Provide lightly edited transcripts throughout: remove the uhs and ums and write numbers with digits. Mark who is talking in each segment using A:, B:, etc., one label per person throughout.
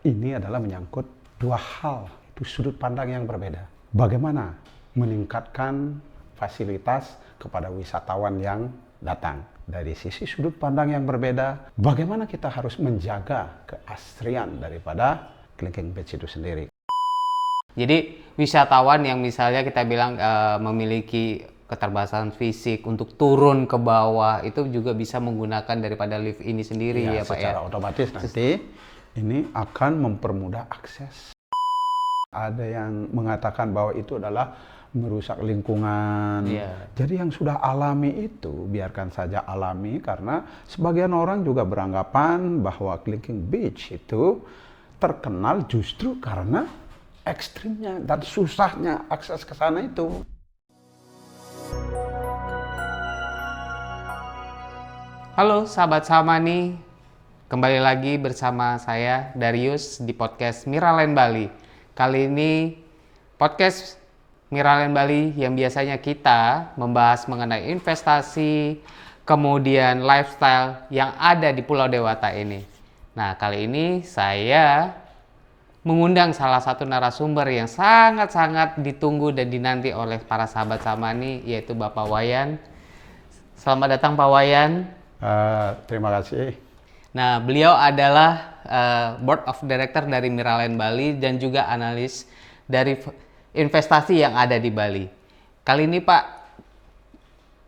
A: ini adalah menyangkut dua hal, itu sudut pandang yang berbeda. Bagaimana meningkatkan fasilitas kepada wisatawan yang datang. Dari sisi sudut pandang yang berbeda, bagaimana kita harus menjaga keasrian daripada Kelingking Beach itu sendiri.
B: Jadi wisatawan yang misalnya kita bilang memiliki keterbatasan fisik untuk turun ke bawah itu juga bisa menggunakan daripada lift ini sendiri ya Pak ya?
A: Secara otomatis nanti ini akan mempermudah akses. Ada yang mengatakan bahwa itu adalah merusak lingkungan. Jadi yang sudah alami itu biarkan saja alami, karena sebagian orang juga beranggapan bahwa Kelingking Beach itu terkenal justru karena ekstrimnya dan susahnya akses ke sana itu.
B: Halo sahabat Sahamani, kembali lagi bersama saya Darius di podcast Miraland Bali. Kali ini podcast Miraland Bali yang biasanya kita membahas mengenai investasi, kemudian lifestyle yang ada di Pulau Dewata ini. Nah, kali ini saya mengundang salah satu narasumber yang sangat-sangat ditunggu dan dinanti oleh para sahabat Sahamani, yaitu Bapak Wayan. Selamat datang Pak Wayan.
A: Terima kasih.
B: Nah, beliau adalah Board of Director dari Miraland Bali dan juga analis dari investasi yang ada di Bali. Kali ini Pak,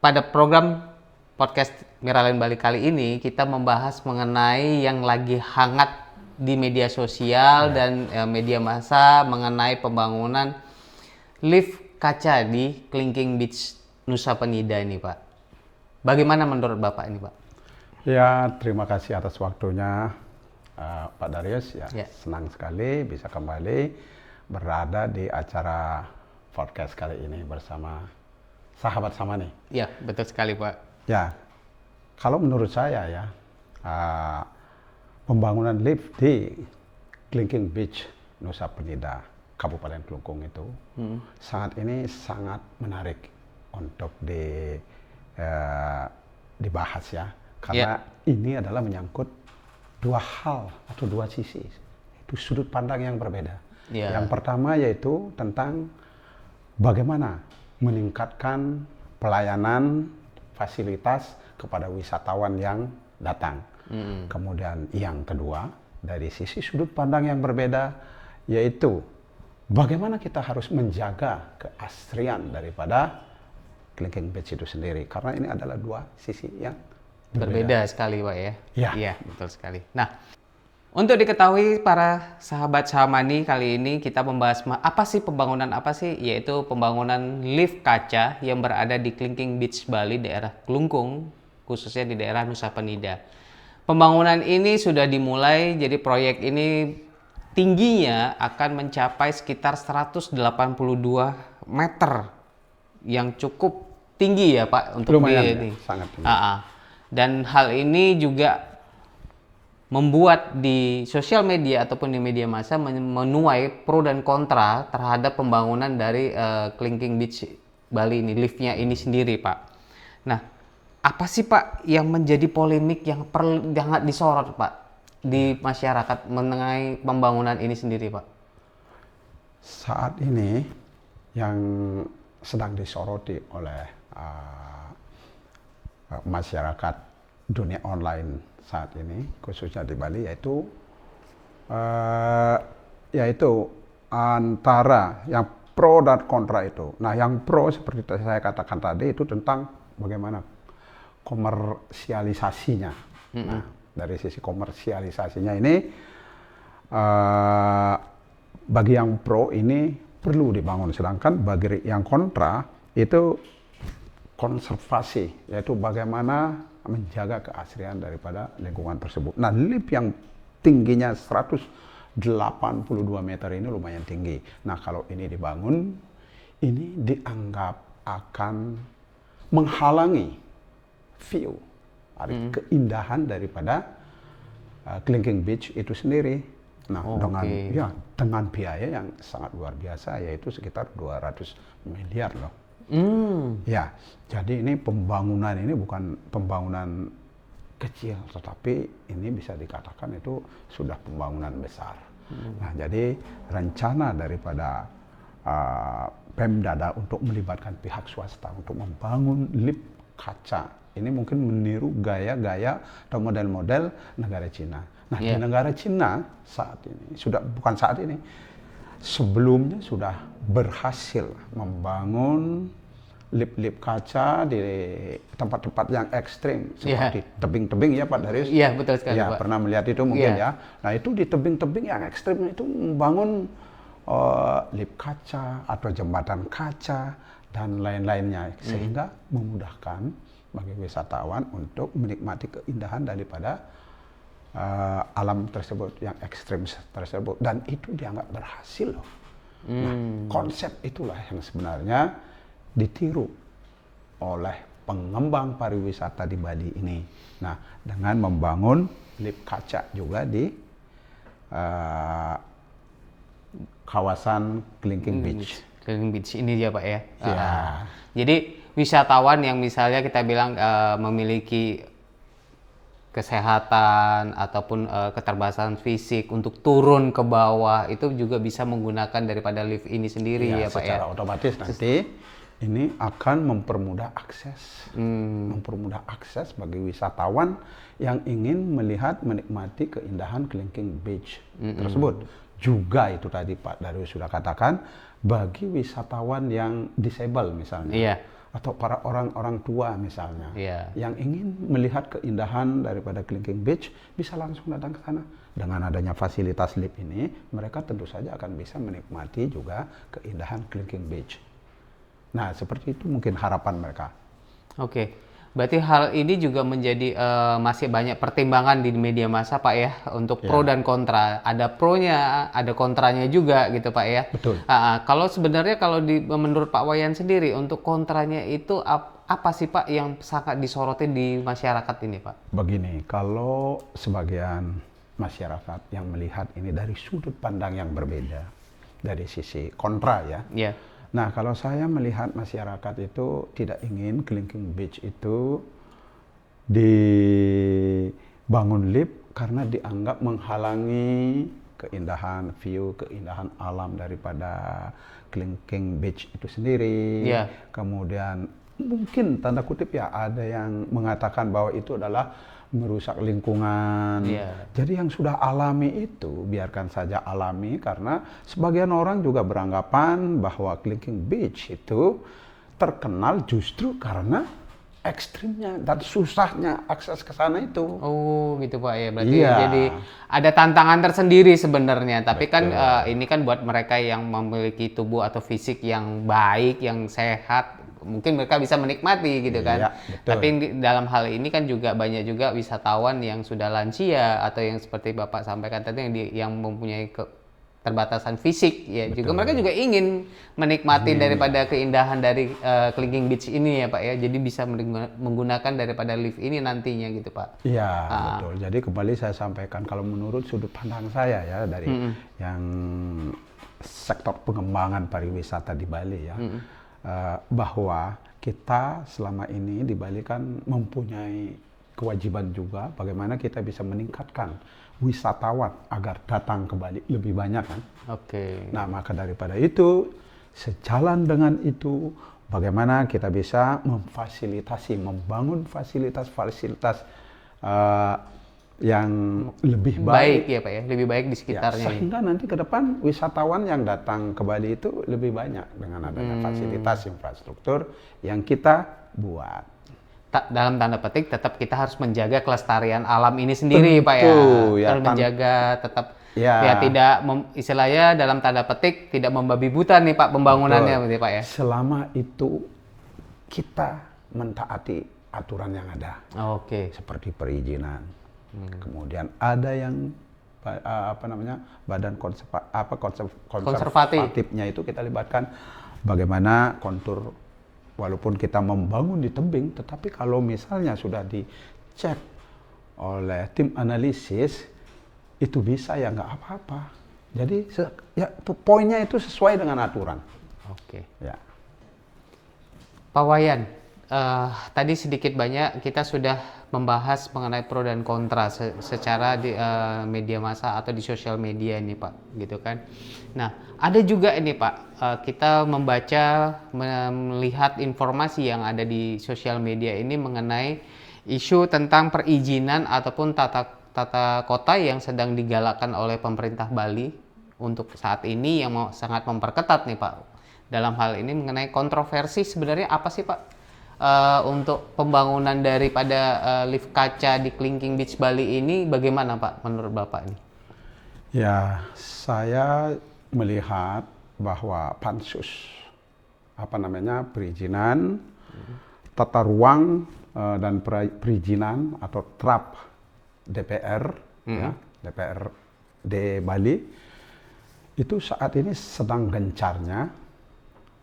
B: pada program podcast Miraland Bali kali ini kita membahas mengenai yang lagi hangat di media sosial dan media massa mengenai pembangunan lift kaca di Kelingking Beach Nusa Penida ini Pak. Bagaimana menurut Bapak ini Pak?
A: Ya, terima kasih atas waktunya Pak Darius. Senang sekali bisa kembali berada di acara podcast kali ini bersama sahabat Sahamani.
B: Ya, betul sekali Pak.
A: Ya, kalau menurut saya ya, pembangunan lift di Kelingking Beach Nusa Penida, Kabupaten Kelungkung itu sangat menarik untuk dibahas ya, karena ini adalah menyangkut dua hal atau dua sisi, itu sudut pandang yang berbeda. Yang pertama yaitu tentang bagaimana meningkatkan pelayanan fasilitas kepada wisatawan yang datang. Kemudian yang kedua, dari sisi sudut pandang yang berbeda, yaitu bagaimana kita harus menjaga keasrian daripada Kelingking Beach itu sendiri. Karena ini adalah dua sisi yang
B: berbeda sekali Pak ya?
A: Iya,
B: betul sekali. Nah, untuk diketahui para sahabat Sahamani, kali ini kita membahas pembangunan apa sih? Yaitu pembangunan lift kaca yang berada di Kelingking Beach Bali, daerah Kelungkung, khususnya di daerah Nusa Penida. Pembangunan ini sudah dimulai, jadi proyek ini tingginya akan mencapai sekitar 182 meter, yang cukup tinggi ya Pak untuk
A: lumayan, sangat tinggi.
B: Dan hal ini juga membuat di sosial media ataupun di media massa menuai pro dan kontra terhadap pembangunan dari Kelingking Beach Bali ini, liftnya ini sendiri Pak. Nah, apa sih Pak yang menjadi polemik yang sangat disorot Pak di masyarakat mengenai pembangunan ini sendiri Pak?
A: Saat ini yang sedang disoroti oleh masyarakat dunia online saat ini, khususnya di Bali, yaitu antara yang pro dan kontra itu. Nah, yang pro seperti saya katakan tadi itu tentang bagaimana komersialisasinya. Nah, dari sisi komersialisasinya ini, bagi yang pro ini perlu dibangun, sedangkan bagi yang kontra itu konservasi, yaitu bagaimana menjaga keasrian daripada lingkungan tersebut. Nah, lift yang tingginya 182 meter ini lumayan tinggi. Nah, kalau ini dibangun, ini dianggap akan menghalangi view, keindahan daripada Kelingking Beach itu sendiri. Nah, dengan biaya yang sangat luar biasa, yaitu sekitar 200 miliar loh. Ya, jadi ini pembangunan ini bukan pembangunan kecil, tetapi ini bisa dikatakan itu sudah pembangunan besar. Nah, jadi rencana daripada Pemdada untuk melibatkan pihak swasta untuk membangun lift kaca ini mungkin meniru gaya-gaya atau model-model negara Cina. Nah, di negara Cina saat ini bukan saat ini, sebelumnya sudah berhasil membangun lift-lift kaca di tempat-tempat yang ekstrim seperti tebing-tebing ya Pak Darius.
B: Iya, betul sekali
A: ya,
B: Pak.
A: pernah melihat itu mungkin ya. Nah, itu di tebing-tebing yang ekstrim itu membangun lift kaca atau jembatan kaca dan lain-lainnya sehingga memudahkan bagi wisatawan untuk menikmati keindahan daripada alam tersebut yang ekstrim tersebut, dan itu dianggap berhasil loh. Nah, konsep itulah yang sebenarnya ditiru oleh pengembang pariwisata di Bali ini. Nah, dengan membangun lift kaca juga di kawasan Kelingking Beach.
B: Kelingking Beach ini dia Pak ya.
A: Ya.
B: Jadi wisatawan yang misalnya kita bilang memiliki kesehatan ataupun keterbatasan fisik untuk turun ke bawah itu juga bisa menggunakan daripada lift ini sendiri ya Pak ya.
A: Secara otomatis nanti ini akan mempermudah akses bagi wisatawan yang ingin melihat menikmati keindahan Kelingking Beach tersebut. Juga itu tadi Pak Darius sudah katakan bagi wisatawan yang disable misalnya. Atau para orang-orang tua misalnya yang ingin melihat keindahan daripada Kelingking Beach bisa langsung datang ke sana. Dengan adanya fasilitas lift ini, mereka tentu saja akan bisa menikmati juga keindahan Kelingking Beach. Nah, seperti itu mungkin harapan mereka.
B: Oke, berarti hal ini juga menjadi masih banyak pertimbangan di media massa Pak ya untuk pro dan kontra. Ada pronya, ada kontranya juga gitu Pak ya.
A: Betul.
B: Kalau sebenarnya menurut Pak Wayan sendiri untuk kontranya itu apa sih Pak yang sangat disoroti di masyarakat ini Pak?
A: Begini, kalau sebagian masyarakat yang melihat ini dari sudut pandang yang berbeda, dari sisi kontra ya. Nah, kalau saya melihat masyarakat itu tidak ingin Kelingking Beach itu dibangun lift karena dianggap menghalangi keindahan view, keindahan alam daripada Kelingking Beach itu sendiri. Kemudian mungkin tanda kutip ya ada yang mengatakan bahwa itu adalah merusak lingkungan. Jadi yang sudah alami itu biarkan saja alami, karena sebagian orang juga beranggapan bahwa Kelingking Beach itu terkenal justru karena ekstrimnya dan susahnya akses ke sana itu.
B: Oh gitu Pak ya, berarti jadi ada tantangan tersendiri sebenarnya. Tapi kan ini kan buat mereka yang memiliki tubuh atau fisik yang baik, yang sehat, mungkin mereka bisa menikmati gitu kan. Tapi dalam hal ini kan juga banyak juga wisatawan yang sudah lansia atau yang seperti Bapak sampaikan tadi yang mempunyai keterbatasan fisik ya. Juga mereka juga ingin menikmati daripada keindahan dari Kelingking Beach ini ya Pak ya. Jadi bisa menggunakan daripada lift ini nantinya gitu Pak.
A: Iya, betul. Jadi kembali saya sampaikan kalau menurut sudut pandang saya ya dari yang sektor pengembangan pariwisata di Bali ya. Bahwa kita selama ini di Bali kan mempunyai kewajiban juga bagaimana kita bisa meningkatkan wisatawan agar datang ke Bali lebih banyak kan. Nah, maka daripada itu, sejalan dengan itu, bagaimana kita bisa membangun fasilitas-fasilitas yang lebih baik
B: ya Pak ya, lebih baik di sekitarnya.
A: Sehingga nanti ke depan wisatawan yang datang ke Bali itu lebih banyak dengan adanya fasilitas infrastruktur yang kita buat.
B: Dalam tanda petik tetap kita harus menjaga kelestarian alam ini sendiri Pak ya. Harus menjaga tetap tidak istilahnya dalam tanda petik tidak membabi buta nih Pak pembangunannya berarti Pak ya.
A: Selama itu kita mentaati aturan yang ada. Seperti perizinan. Kemudian ada yang badan konservatifnya itu kita libatkan bagaimana kontur, walaupun kita membangun di tebing, tetapi kalau misalnya sudah dicek oleh tim analisis itu bisa ya nggak apa-apa. Jadi ya poinnya itu sesuai dengan aturan.
B: Pak Wayan, tadi sedikit banyak kita sudah membahas mengenai pro dan kontra secara di media massa atau di sosial media ini Pak, gitu kan. Nah, ada juga ini Pak, kita membaca, melihat informasi yang ada di sosial media ini mengenai isu tentang perizinan ataupun tata kota yang sedang digalakkan oleh pemerintah Bali untuk saat ini yang sangat memperketat nih Pak. Dalam hal ini mengenai kontroversi sebenarnya apa sih Pak? Untuk pembangunan daripada lift kaca di Kelingking Beach Bali ini bagaimana Pak menurut Bapak ini?
A: Ya, saya melihat bahwa pansus perizinan, tata ruang dan perizinan atau TRAP DPR, ya, DPRD Bali itu saat ini sedang gencarnya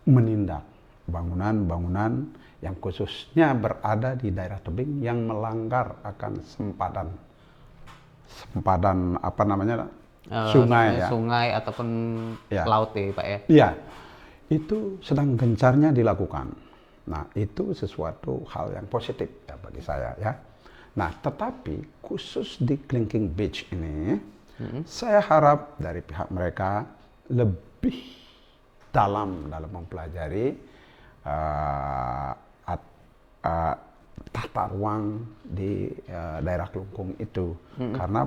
A: menindak bangunan-bangunan yang khususnya berada di daerah tebing yang melanggar akan sempadan sungai ya.
B: Sungai ataupun
A: Ya.
B: laut ya Pak ya.
A: Iya, itu sedang gencarnya dilakukan. Nah, itu sesuatu hal yang positif ya bagi saya ya. Nah, tetapi khusus di Kelingking Beach ini, saya harap dari pihak mereka lebih dalam mempelajari tata ruang di daerah Kelungkung itu, karena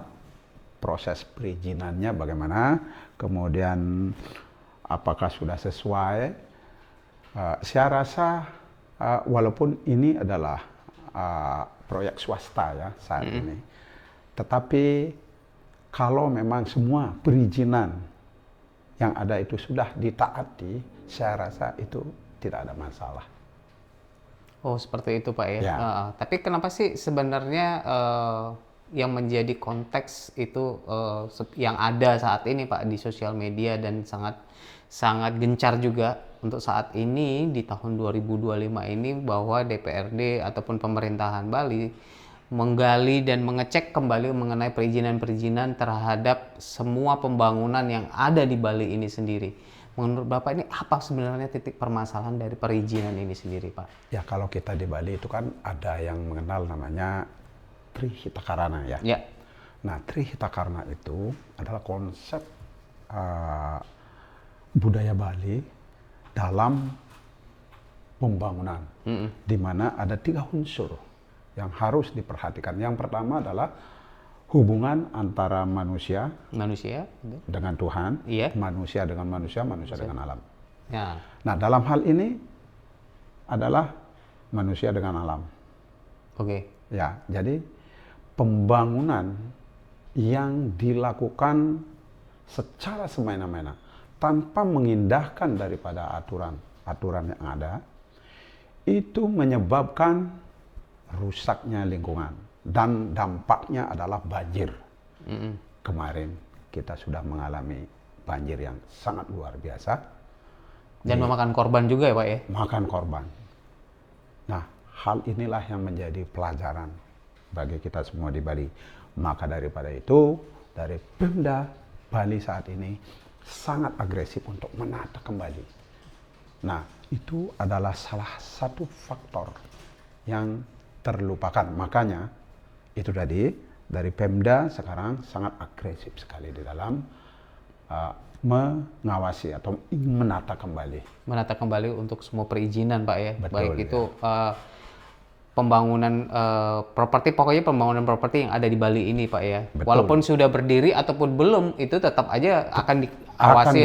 A: proses perizinannya bagaimana, kemudian apakah sudah sesuai. Saya rasa walaupun ini adalah proyek swasta ya saat ini, tetapi kalau memang semua perizinan yang ada itu sudah ditaati, saya rasa itu tidak ada masalah.
B: Oh seperti itu Pak ya.
A: Ya.
B: Tapi kenapa sih sebenarnya yang menjadi konteks itu yang ada saat ini Pak di sosial media dan sangat gencar juga untuk saat ini di tahun 2025 ini bahwa DPRD ataupun pemerintahan Bali menggali dan mengecek kembali mengenai perizinan-perizinan terhadap semua pembangunan yang ada di Bali ini sendiri. Menurut Bapak ini apa sebenarnya titik permasalahan dari perizinan ini sendiri Pak?
A: Ya kalau kita di Bali itu kan ada yang mengenal namanya Trihitakarana ya.
B: Ya.
A: Nah Trihitakarana itu adalah konsep budaya Bali dalam pembangunan, di mana ada 3 unsur yang harus diperhatikan. Yang pertama adalah hubungan antara manusia dengan Tuhan,
B: iya.
A: manusia dengan manusia dengan alam.
B: Ya.
A: Nah, dalam hal ini adalah manusia dengan alam.
B: Oke.
A: Ya, jadi pembangunan yang dilakukan secara semena-mena tanpa mengindahkan daripada aturan yang ada, itu menyebabkan rusaknya lingkungan. Dan dampaknya adalah banjir. Kemarin kita sudah mengalami banjir yang sangat luar biasa.
B: Dan memakan korban juga ya Pak ya?
A: Makan korban. Nah, hal inilah yang menjadi pelajaran bagi kita semua di Bali. Maka daripada itu, dari Pemda Bali saat ini sangat agresif untuk menata kembali. Nah, itu adalah salah satu faktor yang terlupakan. Makanya, itu tadi dari Pemda sekarang sangat agresif sekali di dalam mengawasi atau menata kembali
B: untuk semua perizinan Pak ya.
A: Betul,
B: baik
A: ya.
B: itu pembangunan properti, pokoknya pembangunan properti yang ada di Bali ini Pak ya.
A: Betul.
B: Walaupun sudah berdiri ataupun belum, itu tetap aja akan diawasi,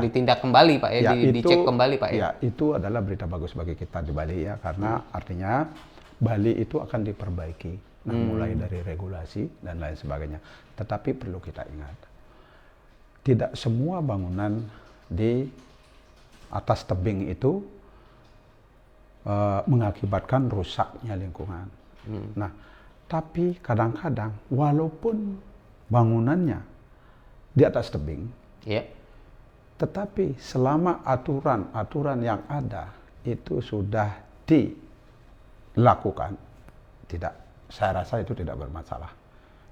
B: ditindak kembali Pak ya, dicek kembali Pak ya.
A: Ya, itu adalah berita bagus bagi kita di Bali ya, karena artinya Bali itu akan diperbaiki. Nah, mulai dari regulasi dan lain sebagainya. Tetapi perlu kita ingat, tidak semua bangunan di atas tebing itu mengakibatkan rusaknya lingkungan. Nah, tapi kadang-kadang walaupun bangunannya di atas tebing, tetapi selama aturan yang ada itu sudah dilakukan, saya rasa itu tidak bermasalah.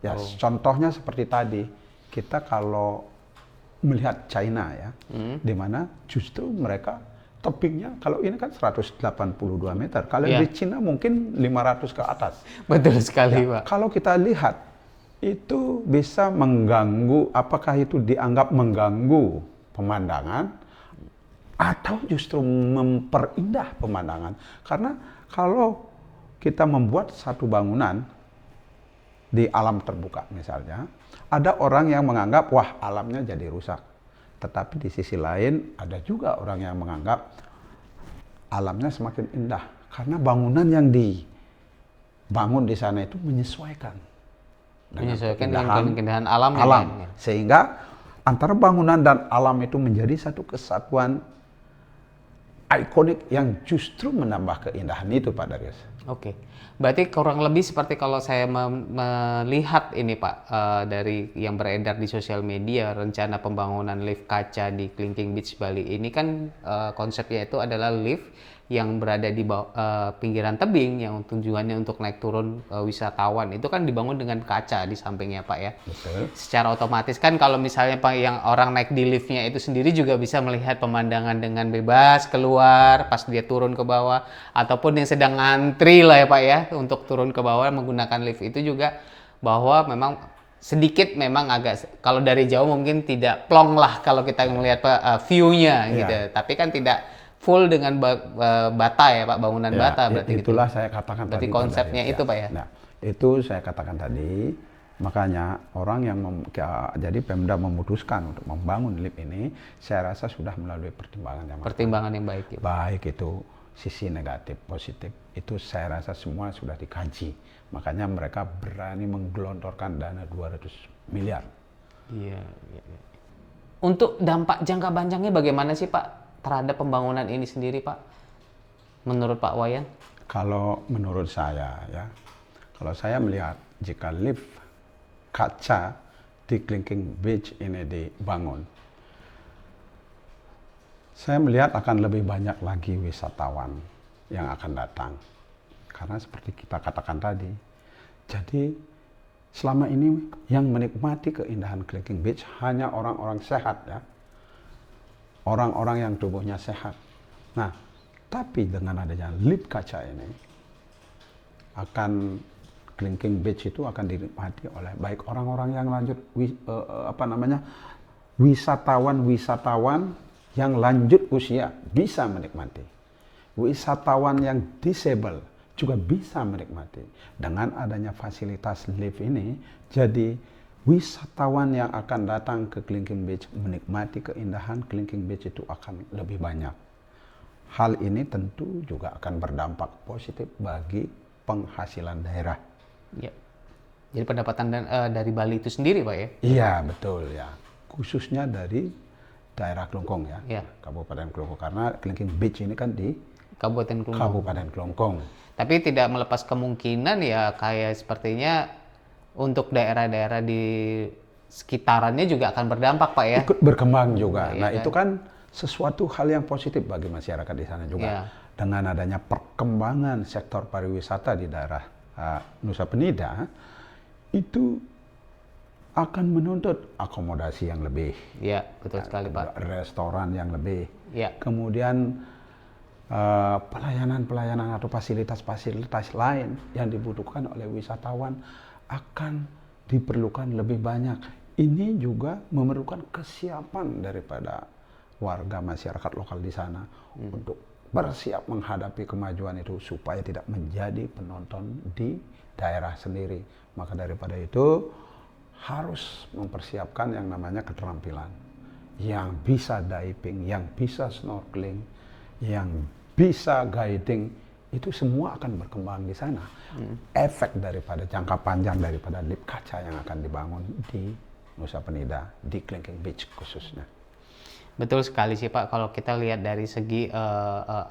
A: Ya, contohnya seperti tadi, kita kalau melihat China ya, di mana justru mereka tebingnya kalau ini kan 182 meter. Kalau
B: Iya.
A: di Cina mungkin 500 ke atas.
B: Betul sekali,
A: Ya,
B: Pak.
A: kalau kita lihat itu bisa mengganggu, apakah itu dianggap mengganggu pemandangan atau justru memperindah pemandangan. Karena kalau kita membuat satu bangunan di alam terbuka misalnya, ada orang yang menganggap wah alamnya jadi rusak. Tetapi di sisi lain ada juga orang yang menganggap alamnya semakin indah karena bangunan yang dibangun di sana itu menyesuaikan
B: Menyesuaikan dengan
A: keindahan
B: keindahan alamnya,
A: alam.
B: ya.
A: Sehingga antara bangunan dan alam itu menjadi satu kesatuan ikonik yang justru menambah keindahan itu, Pak Darius.
B: Oke, berarti kurang lebih seperti kalau saya melihat ini Pak, dari yang beredar di sosial media, rencana pembangunan lift kaca di Kelingking Beach Bali ini kan konsepnya itu adalah lift yang berada di pinggiran tebing yang tujuannya untuk naik turun wisatawan itu kan dibangun dengan kaca di sampingnya Pak ya.
A: Betul.
B: Secara otomatis kan kalau misalnya Pak yang orang naik di liftnya itu sendiri juga bisa melihat pemandangan dengan bebas keluar pas dia turun ke bawah, ataupun yang sedang ngantri lah ya Pak ya untuk turun ke bawah menggunakan lift itu juga, bahwa memang sedikit memang agak kalau dari jauh mungkin tidak plong lah kalau kita melihat view-nya gitu, tapi kan tidak full dengan bata ya Pak, bangunan
A: Ya,
B: bata berarti gitu.
A: itulah saya katakan
B: Berarti
A: tadi.
B: konsepnya
A: Pak Darius,
B: itu Pak ya.
A: Nah, itu saya katakan tadi. Makanya orang yang jadi Pemda memutuskan untuk membangun lift ini, saya rasa sudah melalui pertimbangan yang matang.
B: Pertimbangan yang baik ya.
A: Baik itu sisi negatif, positif, itu saya rasa semua sudah dikaji. Makanya mereka berani menggelontorkan dana 200 miliar.
B: Iya, iya, iya. Untuk dampak jangka panjangnya bagaimana sih Pak terhadap pembangunan ini sendiri Pak? Menurut Pak Wayan?
A: Kalau menurut saya ya, kalau saya melihat jika lift kaca di Kelingking Beach ini dibangun, saya melihat akan lebih banyak lagi wisatawan yang akan datang. Karena seperti kita katakan tadi, jadi selama ini yang menikmati keindahan Kelingking Beach hanya orang-orang sehat ya. Orang-orang yang tubuhnya sehat. Nah, tapi dengan adanya lift kaca ini, akan Kelingking Beach itu akan dinikmati oleh baik orang-orang yang lanjut wisatawan yang lanjut usia bisa menikmati. Wisatawan yang disable juga bisa menikmati. Dengan adanya fasilitas lift ini, jadi wisatawan yang akan datang ke Kelingking Beach menikmati keindahan Kelingking Beach itu akan lebih banyak. Hal ini tentu juga akan berdampak positif bagi penghasilan daerah.
B: Ya. Jadi pendapatan dari Bali itu sendiri Pak ya?
A: Iya betul ya, khususnya dari daerah Kelungkung ya,
B: Ya.
A: Kabupaten Kelungkung, karena Kelingking Beach ini kan di
B: Kabupaten Kelungkung.
A: Kabupaten Kelungkung.
B: Tapi tidak melepas kemungkinan ya kayak sepertinya untuk daerah-daerah di sekitarannya juga akan berdampak Pak ya?
A: Ikut berkembang juga.
B: Iya
A: Nah
B: kan?
A: itu kan sesuatu hal yang positif bagi masyarakat di sana juga.
B: Iya.
A: Dengan adanya perkembangan sektor pariwisata di daerah Nusa Penida, itu akan menuntut akomodasi yang lebih,
B: Iya, betul sekali Pak.
A: restoran yang lebih,
B: Iya.
A: kemudian pelayanan-pelayanan atau fasilitas-fasilitas lain yang dibutuhkan oleh wisatawan akan diperlukan lebih banyak. Ini juga memerlukan kesiapan daripada warga masyarakat lokal di sana untuk bersiap menghadapi kemajuan itu supaya tidak menjadi penonton di daerah sendiri. Maka daripada itu harus mempersiapkan yang namanya keterampilan, yang bisa diving, yang bisa snorkeling, yang bisa guiding, itu semua akan berkembang di sana. Efek daripada jangka panjang daripada lift kaca yang akan dibangun di Nusa Penida, di Kelingking Beach khususnya.
B: Betul sekali sih Pak, kalau kita lihat dari segi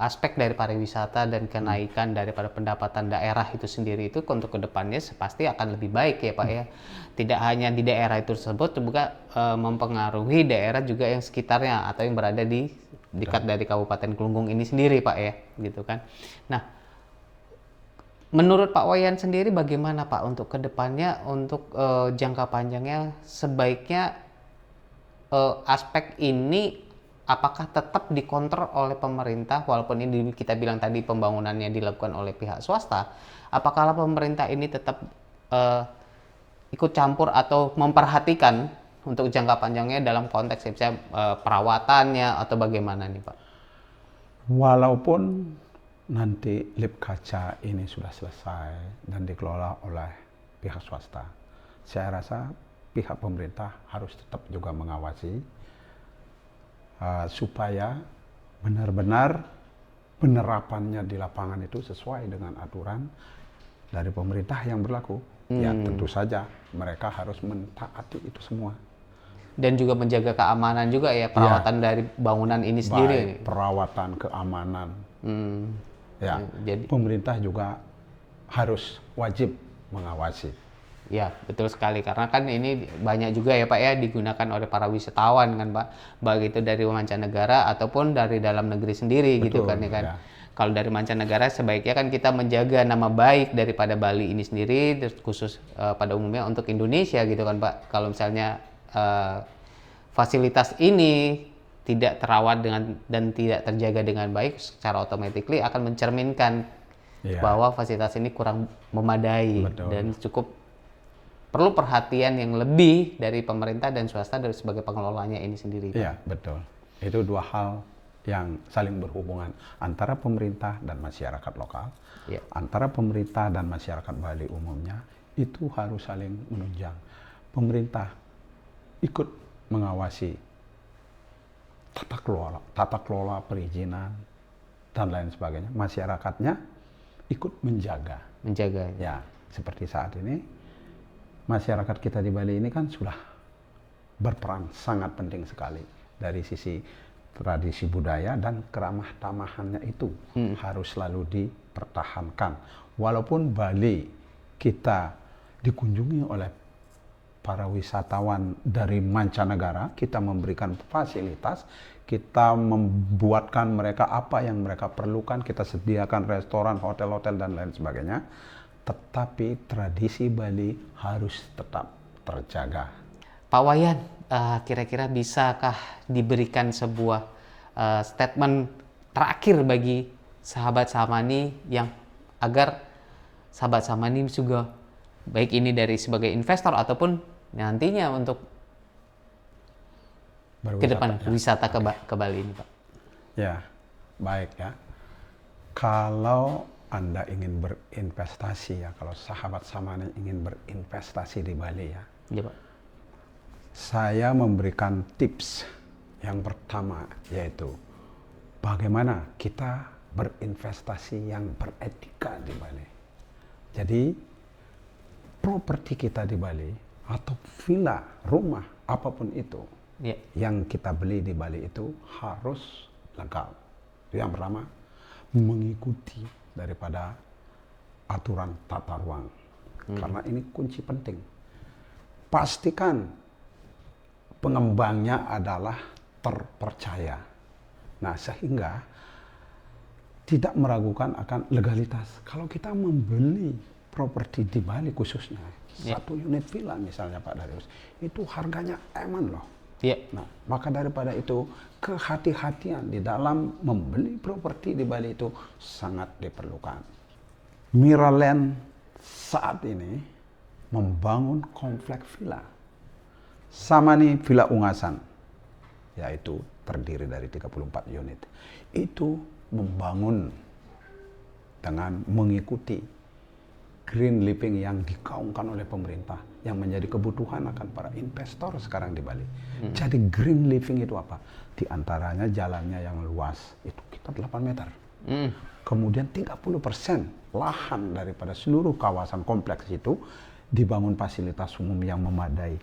B: aspek dari pariwisata dan kenaikan daripada pendapatan daerah itu sendiri itu untuk kedepannya pasti akan lebih baik ya Pak ya. Tidak hanya di daerah itu tersebut juga mempengaruhi daerah juga yang sekitarnya atau yang berada di dekat dari Kabupaten Kelungkung ini sendiri Pak ya, gitu kan. Nah, menurut Pak Wayan sendiri bagaimana Pak untuk kedepannya, untuk jangka panjangnya sebaiknya aspek ini apakah tetap dikontrol oleh pemerintah walaupun ini kita bilang tadi pembangunannya dilakukan oleh pihak swasta, apakah pemerintah ini tetap ikut campur atau memperhatikan untuk jangka panjangnya dalam konteks misalnya perawatannya atau bagaimana nih Pak?
A: Walaupun nanti lip kaca ini sudah selesai dan dikelola oleh pihak swasta, saya rasa pihak pemerintah harus tetap juga mengawasi supaya benar-benar penerapannya di lapangan itu sesuai dengan aturan dari pemerintah yang berlaku. Ya tentu saja mereka harus mentaati itu semua.
B: Dan juga menjaga keamanan juga ya, perawatan dari bangunan ini sendiri.
A: Baik perawatan, keamanan. Ya,
B: Jadi
A: pemerintah juga harus wajib mengawasi.
B: ya, betul sekali karena kan ini banyak juga ya Pak ya digunakan oleh para wisatawan kan Pak, baik itu dari mancanegara ataupun dari dalam negeri sendiri. Betul, gitu kan ya kan. Ya. Kalau dari mancanegara sebaiknya kan kita menjaga nama baik daripada Bali ini sendiri, khusus pada umumnya untuk Indonesia gitu kan Pak. Kalau misalnya fasilitas ini tidak terawat dan tidak terjaga dengan baik, secara automatically akan mencerminkan bahwa fasilitas ini kurang memadai. Betul. Dan cukup perlu perhatian yang lebih dari pemerintah dan swasta dari sebagai pengelolanya ini sendiri.
A: Iya, betul. Itu dua hal yang saling berhubungan antara pemerintah dan masyarakat lokal, antara pemerintah dan masyarakat Bali umumnya, itu harus saling menunjang. Pemerintah ikut mengawasi tata kelola perizinan dan lain sebagainya. Masyarakatnya ikut menjaga. Ya, seperti saat ini masyarakat kita di Bali ini kan sudah berperan sangat penting sekali dari sisi tradisi budaya dan keramah tamahannya itu harus selalu dipertahankan. Walaupun Bali kita dikunjungi oleh para wisatawan dari mancanegara, kita memberikan fasilitas, kita membuatkan mereka apa yang mereka perlukan, kita sediakan restoran, hotel-hotel dan lain sebagainya. Tetapi tradisi Bali harus tetap terjaga.
B: Pak Wayan, kira-kira bisakah diberikan sebuah statement terakhir bagi sahabat Samani yang agar sahabat Samani juga baik ini dari sebagai investor ataupun nantinya untuk ke depan wisata ke Bali ini Pak?
A: Ya, baik ya. Kalau Anda ingin berinvestasi ya, kalau sahabat Samani ingin berinvestasi di Bali ya, Pak. Saya memberikan tips yang pertama yaitu bagaimana kita berinvestasi yang beretika di Bali. Jadi properti kita di Bali atau villa, rumah, apapun itu yang kita beli di Bali itu harus legal. Yang pertama, mengikuti daripada aturan tata ruang. Karena ini kunci penting. Pastikan pengembangnya adalah terpercaya. Nah, sehingga tidak meragukan akan legalitas. Kalau kita membeli properti di Bali khususnya, satu unit villa misalnya Pak Darius, itu harganya eman loh. Nah, maka daripada itu kehati-hatian di dalam membeli properti di Bali itu sangat diperlukan. Miraland saat ini membangun kompleks villa. Samani Villa Ungasan, yaitu terdiri dari 34 unit. Itu membangun dengan mengikuti green living yang digaungkan oleh pemerintah, yang menjadi kebutuhan akan para investor sekarang di Bali. Jadi green living itu apa? Di antaranya jalannya yang luas, itu kita 8 meter. Kemudian 30% lahan daripada seluruh kawasan kompleks itu dibangun fasilitas umum yang memadai,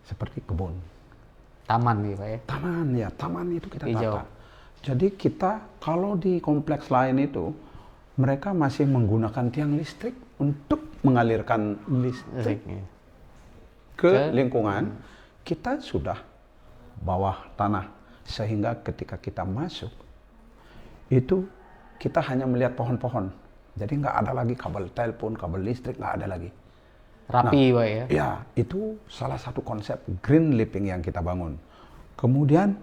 A: seperti kebun.
B: Taman gitu ya?
A: Taman itu kita tata. Jadi kita kalau di kompleks lain itu, mereka masih menggunakan tiang listrik untuk mengalirkan listrik ke lingkungan. Kita sudah bawah tanah, sehingga ketika kita masuk, itu kita hanya melihat pohon-pohon. Jadi nggak ada lagi kabel telepon, kabel listrik, nggak ada lagi.
B: Rapi Pak ya?
A: Ya, itu salah satu konsep green living yang kita bangun. Kemudian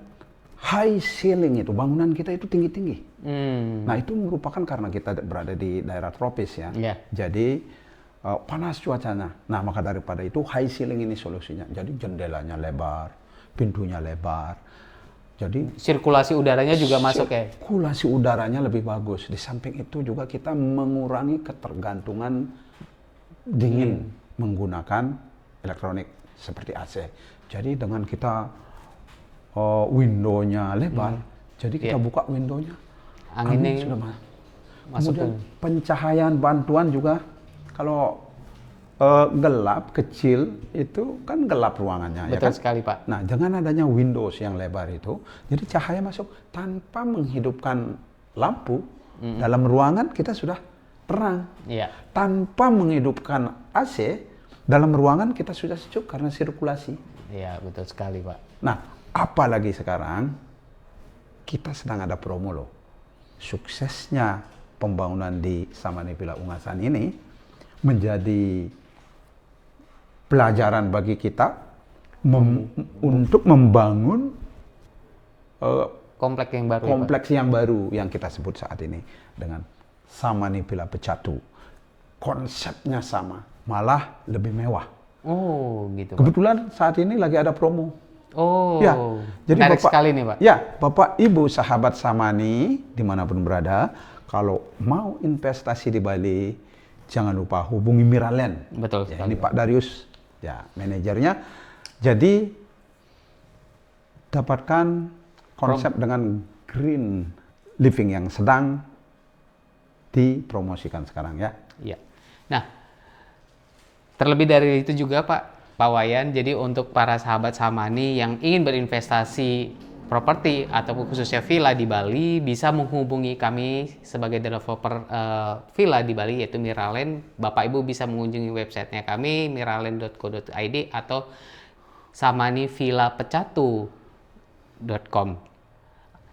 A: high ceiling itu, bangunan kita itu tinggi-tinggi.
B: Hmm.
A: Nah itu merupakan karena kita berada di daerah tropis ya.
B: Iya.
A: Jadi panas cuacanya. Nah maka daripada itu high ceiling ini solusinya. Jadi jendelanya lebar, pintunya lebar. Jadi
B: Sirkulasi udaranya juga masuk ya?
A: sirkulasi udaranya lebih bagus. Di samping itu juga kita mengurangi ketergantungan dingin menggunakan elektronik seperti AC. Jadi dengan kita window-nya lebar, jadi kita buka window-nya,
B: Anginnya
A: angin sudah
B: masuk.
A: Kemudian pencahayaan bantuan juga, kalau gelap kecil itu kan gelap ruangannya, ya
B: Betul
A: kan?
B: sekali, Pak.
A: Nah, dengan adanya windows yang lebar itu, jadi cahaya masuk tanpa menghidupkan lampu dalam ruangan kita sudah terang.
B: Iya.
A: Tanpa menghidupkan AC dalam ruangan kita sudah sejuk karena sirkulasi.
B: Iya, betul sekali, Pak.
A: Nah, apalagi sekarang kita sedang ada promo loh. Suksesnya pembangunan di Samani Villa Ungasan ini menjadi pelajaran bagi kita untuk membangun
B: Komplek yang baru. ya, Pak?
A: kompleks yang baru yang kita sebut saat ini dengan Samani Villa Pecatu. Konsepnya sama, malah lebih mewah.
B: Oh, gitu, Pak.
A: Kebetulan saat ini lagi ada promo.
B: Oh,
A: Ya, jadi
B: menarik
A: Bapak,
B: sekali nih, Pak.
A: Ya, Bapak Ibu sahabat Samani dimanapun berada, kalau mau investasi di Bali, jangan lupa hubungi Miraland.
B: Betul
A: Ya,
B: sekali,
A: ini Pak Darius, ya manajernya. Jadi dapatkan konsep dengan green living yang sedang dipromosikan sekarang ya.
B: Iya. Nah, terlebih dari itu juga Pak Wayan, jadi untuk para sahabat Samani yang ingin berinvestasi properti ataupun khususnya villa di Bali, bisa menghubungi kami sebagai developer villa di Bali yaitu Miraland. Bapak Ibu bisa mengunjungi websitenya kami miraland.co.id atau samanivillapecatu.com.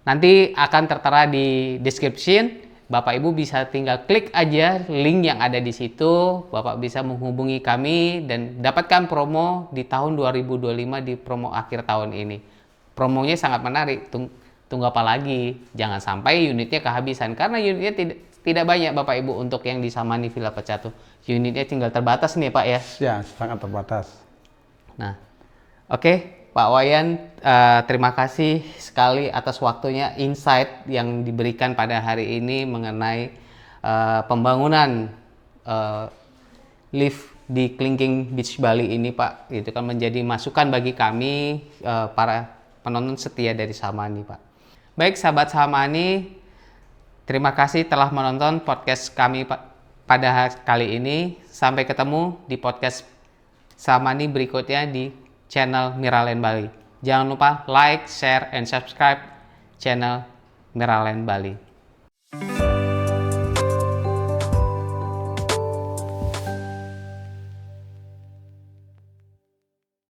B: Nanti akan tertera di description. Bapak Ibu bisa tinggal klik aja link yang ada di situ. Bapak bisa menghubungi kami dan dapatkan promo di tahun 2025 di promo akhir tahun ini. Promonya sangat menarik. Tunggu apa lagi? Jangan sampai unitnya kehabisan karena unitnya tidak banyak Bapak Ibu untuk yang di Samani Villa Pecatu. Unitnya tinggal terbatas nih Pak ya.
A: Ya, sangat terbatas.
B: Nah, oke. Pak Wayan, terima kasih sekali atas waktunya, insight yang diberikan pada hari ini mengenai pembangunan lift di Klingking Beach Bali ini, Pak. Itu kan menjadi masukan bagi kami para penonton setia dari Samani, Pak. Baik, sahabat Samani, terima kasih telah menonton podcast kami pada kali ini. Sampai ketemu di podcast Samani berikutnya di channel Miraland Bali. Jangan lupa like, share, and subscribe channel Miraland Bali.